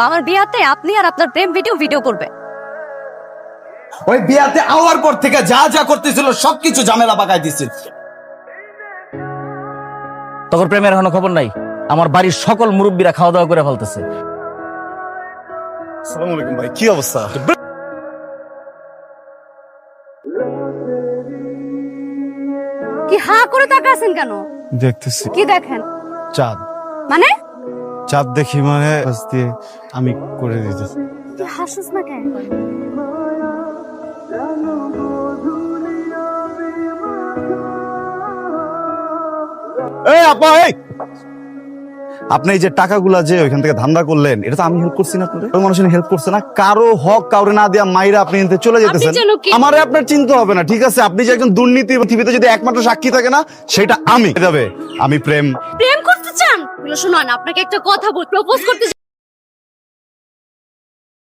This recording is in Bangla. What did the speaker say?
আমার বিয়াতে আপনি আর আপনার প্রেম ভিডিও করবে। ওই বিয়াতে আওয়ার পর থেকে যা যা করতেছিল সবকিছু ঝামেলা পাকাই দিছিল। তোর প্রেমের এখনো খবর নাই। আমার বাড়ির সকল মুরব্বীরা খাওয়া দাওয়া করে ফেলতেছে। আসসালামু আলাইকুম ভাই, কি অবস্থা? কি হা করে তাকাছেন কেন? দেখতেছি কি দেখেন? চাঁদ। মানে চাঁদ দেখি মানে দিয়ে আমি করে দিতেছি। তুই হাসিস না কেন? এই আপা, এই আপনি এই যে টাকাগুলা যে ওইখান থেকে ধান্দা করলেন, এটা তো আমি হেল্প করছি না? আপনার ওই মানুষের হেল্প করছে না? কারো হক কাউরে না দিয়া মাইরা আপনি এনতে চলে যেতেছেন। আপনি যেন কি? আমারে আপনার চিন্তা হবে না, ঠিক আছে? আপনি যে একজন দুর্নীতি পৃথিবীতে যদি একমাত্র সাক্ষী থাকে না, সেটা আমি। যাবে আমি প্রেম প্রেম করতে চান? শোনান, আপনাকে একটা কথা বল, প্রপোজ করতে